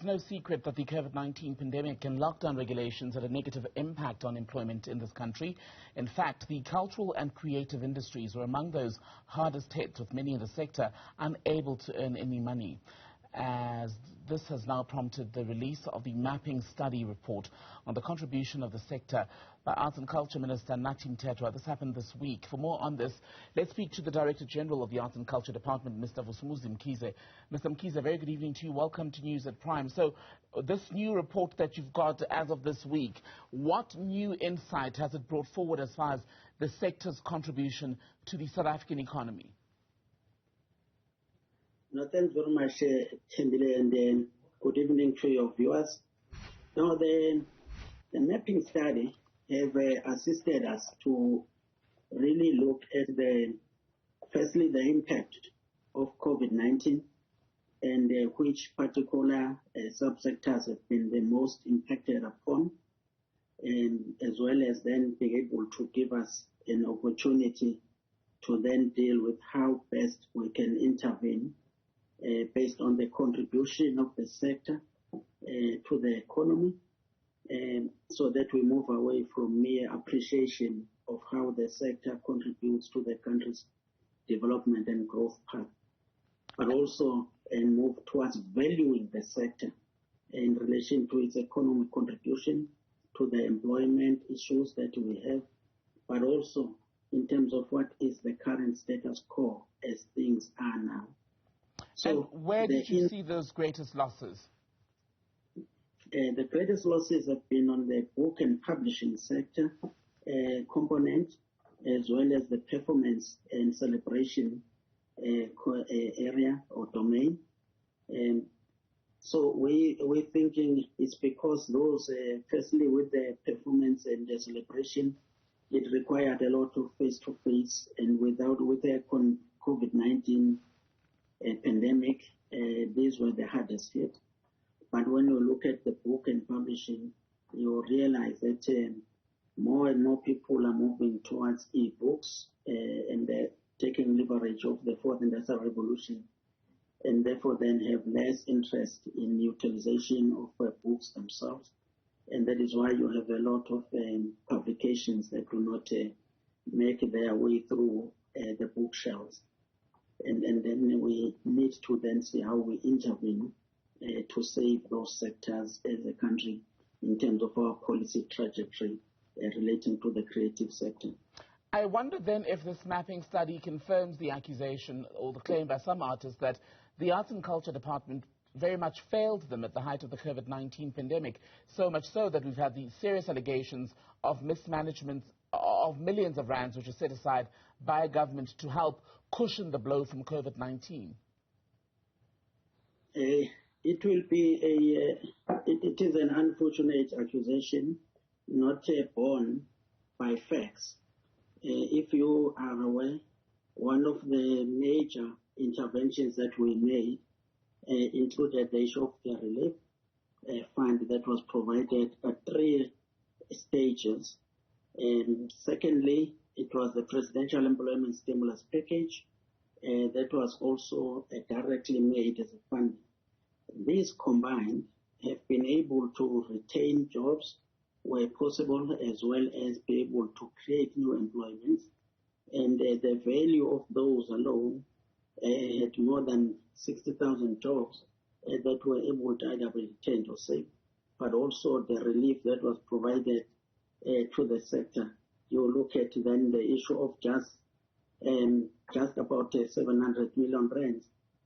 no secret that the COVID-19 pandemic and lockdown regulations had a negative impact on employment in this country. In fact, the cultural and creative industries were among those hardest hit, with many in the sector unable to earn any money. As this has now prompted the release of the mapping study report on the contribution of the sector by Arts and Culture Minister Nathi Mthethwa. This happened this week. For more on this, let's speak to the Director General of the Arts and Culture Department, Mr. Vusumuzi Mkhize. Mr. Mkhize, very good evening to you. Welcome to News at Prime. So, this new report that you've got as of this week, what new insight has it brought forward as far as the sector's contribution to the South African economy? No, thanks very much, Tembile, and good evening to your viewers. Now, the mapping study have assisted us to really look at firstly, the impact of COVID-19 and which particular subsectors have been the most impacted upon, and as well as then being able to give us an opportunity to then deal with how best we can intervene based on the contribution of the sector to the economy, so that we move away from mere appreciation of how the sector contributes to the country's development and growth path, but also move towards valuing the sector in relation to its economic contribution to the employment issues that we have, but also in terms of what is the current status quo as things are now. So and where did you see those greatest losses? The greatest losses have been on the book and publishing sector component, as well as the performance and celebration area or domain. So we're thinking it's because those, firstly with the performance and the celebration, it required a lot of face-to-face, and with the COVID-19 pandemic, these were the hardest hit. But when you look at the book and publishing, you realize that more and more people are moving towards e-books and they're taking leverage of the fourth industrial revolution, and therefore then have less interest in utilization of books themselves. And that is why you have a lot of publications that do not make their way through the bookshelves. And then we need to then see how we intervene to save those sectors as a country in terms of our policy trajectory relating to the creative sector. I wonder then if this mapping study confirms the accusation or the claim by some artists that the Arts and Culture Department very much failed them at the height of the COVID-19 pandemic, so much so that we've had these serious allegations of mismanagement of millions of rands which are set aside by a government to help cushion the blow from COVID-19. It will be it is an unfortunate accusation, not borne by facts. If you are aware, one of the major interventions that we made included the issue of the relief fund that was provided at 3 stages. And secondly, it was the presidential employment stimulus package that was also directly made as a fund. These combined have been able to retain jobs where possible, as well as be able to create new employments. And the value of those alone had more than 60,000 jobs that were able to either be retained or saved, but also the relief that was provided to the sector. You look at then the issue of just about 700 million rands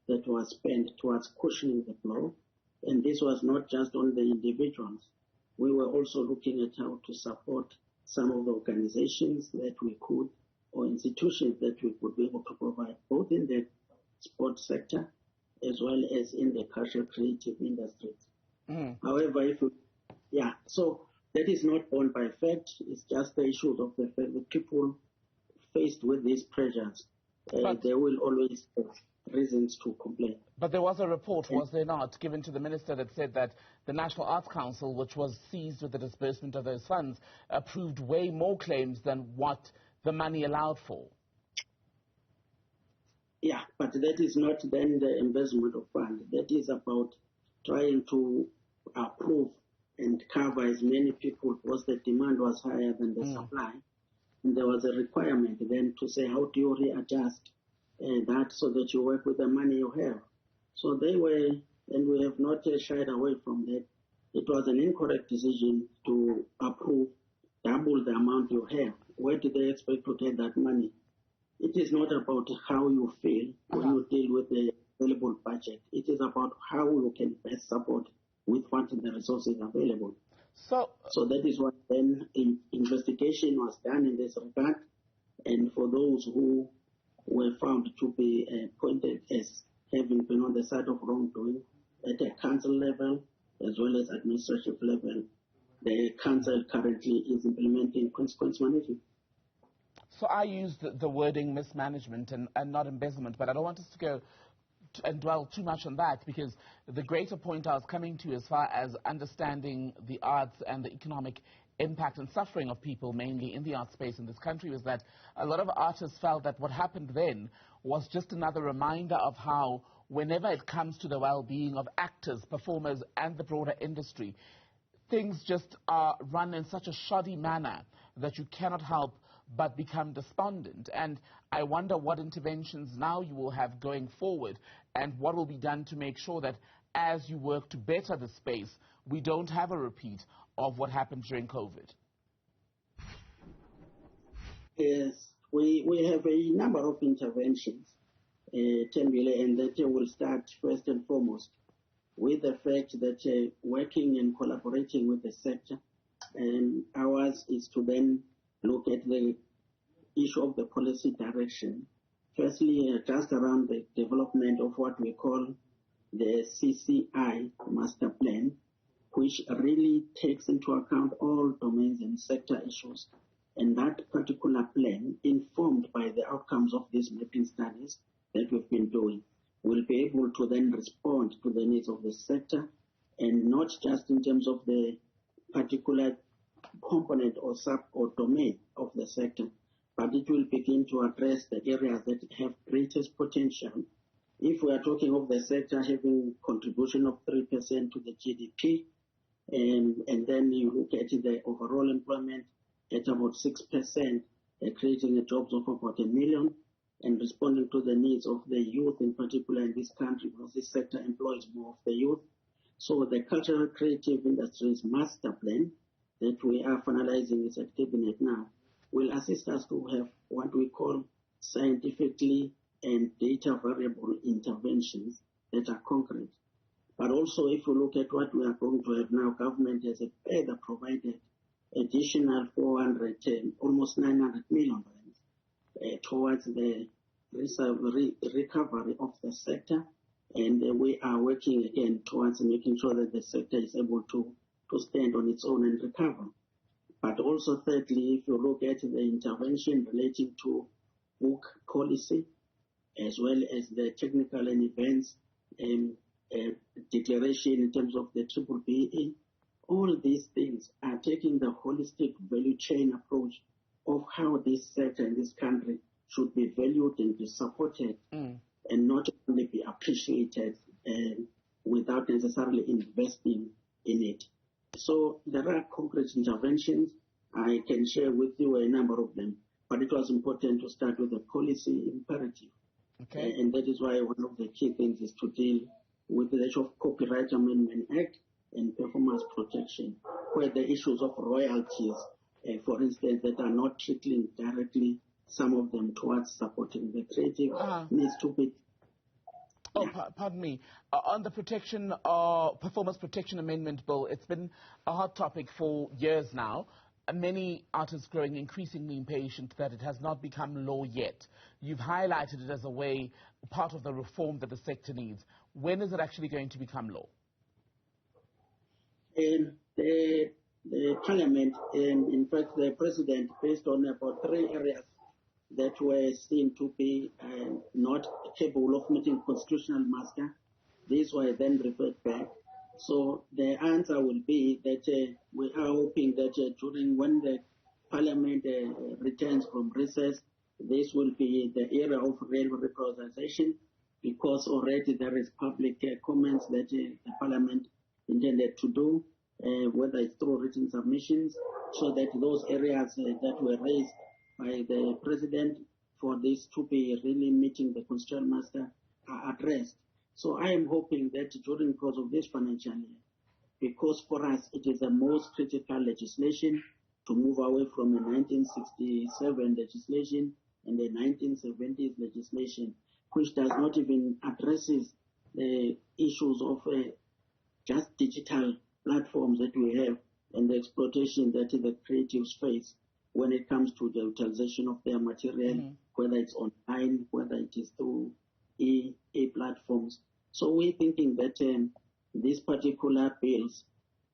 that was spent towards cushioning the blow. And this was not just on the individuals. We were also looking at how to support some of the organizations that we could, or institutions that we could be able to provide, both in the sports sector as well as in the cultural creative industries. However, so that is not borne by fact. It's just the issues of the fact that people faced with these pressures, they will always have reasons to complain. But there was a report, was there not, given to the minister that said that the National Arts Council, which was seized with the disbursement of those funds, approved way more claims than what the money allowed for. Yeah, but that is not then the embezzlement of funds. That is about trying to approve and cover as many people because the demand was higher than the supply. And there was a requirement then to say, how do you readjust that so that you work with the money you have? So they were, and we have not shied away from that. It was an incorrect decision to approve double the amount you have. Where do they expect to get that money? It is not about how you feel when you deal with the available budget. It is about how you can best support with what the resources available. So that is why then investigation was done in this regard, and for those who were found to be pointed as having been on the side of wrongdoing at a council level as well as administrative level, the council currently is implementing consequence management. So I used the wording mismanagement and not embezzlement, but I don't want us to go and dwell too much on that, because the greater point I was coming to as far as understanding the arts and the economic impact and suffering of people, mainly in the art space in this country, was that a lot of artists felt that what happened then was just another reminder of how, whenever it comes to the well-being of actors, performers, and the broader industry, things just are run in such a shoddy manner that you cannot help but become despondent. And I wonder what interventions now you will have going forward and what will be done to make sure that as you work to better the space, we don't have a repeat of what happened during COVID. Yes, we have a number of interventions, Tembile, and that will start first and foremost with the fact that working and collaborating with the sector, and ours is to then look at the issue of the policy direction. Firstly, just around the development of what we call the CCI master plan, which really takes into account all domains and sector issues. And that particular plan, informed by the outcomes of these mapping studies that we've been doing, will be able to then respond to the needs of the sector, and not just in terms of the particular component or sub or domain of the sector, but it will begin to address the areas that have greatest potential. If we are talking of the sector having contribution of 3% to the GDP, and then you look at the overall employment at about 6%, creating jobs of about 1 million, and responding to the needs of the youth in particular in this country, because this sector employs more of the youth. So the cultural creative industries master plan that we are finalizing its cabinet now will assist us to have what we call scientifically and data variable interventions that are concrete. But also, if you look at what we are going to have now, government has further provided additional 400, almost 900 million towards the recovery of the sector, and we are working again towards making sure that the sector is able to stand on its own and recover. But also, thirdly, if you look at the intervention relating to book policy, as well as the technical and events declaration in terms of the BBBE, all these things are taking the holistic value chain approach of how this sector in this country should be valued and be supported, and not only be appreciated without necessarily investing in it. So there are concrete interventions. I can share with you a number of them, but it was important to start with the policy imperative. Okay. And that is why one of the key things is to deal with the issue of Copyright Amendment Act and performance protection, where the issues of royalties, for instance, that are not trickling directly, some of them towards supporting the creative, needs to be. Pardon me. On the Performance Protection Amendment Bill, it's been a hot topic for years now. Many artists growing increasingly impatient that it has not become law yet. You've highlighted it as a way, part of the reform that the sector needs. When is it actually going to become law? The Parliament, in fact, the President, based on about 3 areas that were seen to be not capable of meeting constitutional muster, these were then referred back. So the answer will be that we are hoping that during when the Parliament returns from recess, this will be the era of real reprioritization, because already there is public comments that the Parliament intended to do, whether it's through written submissions, so that those areas that were raised by the President for this to be really meeting the Constitutional Master are addressed. So I am hoping that during the course of this financial year, because for us it is the most critical legislation to move away from the 1967 legislation and the 1970s legislation, which does not even addresses the issues of just digital platforms that we have and the exploitation that the creatives face when it comes to the utilization of their material, whether it's online, whether it is through e-platforms. So we're thinking that these particular bills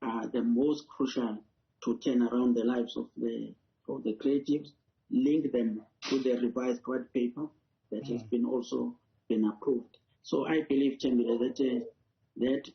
are the most crucial to turn around the lives of the creatives, link them to the revised white paper that has been also been approved. So I believe, Chamber, that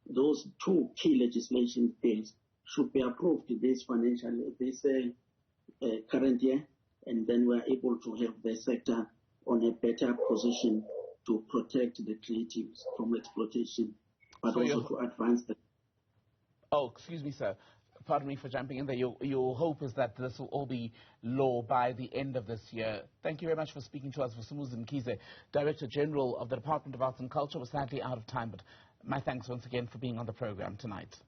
those two key legislation bills should be approved this current year, and then we're able to have the sector on a better position to protect the creatives from exploitation, but so also to advance the... Oh, excuse me, sir. Pardon me for jumping in there. Your hope is that this will all be law by the end of this year. Thank you very much for speaking to us. Vusumuzi Mkhize, Director General of the Department of Arts and Culture, was sadly out of time, but my thanks once again for being on the program tonight.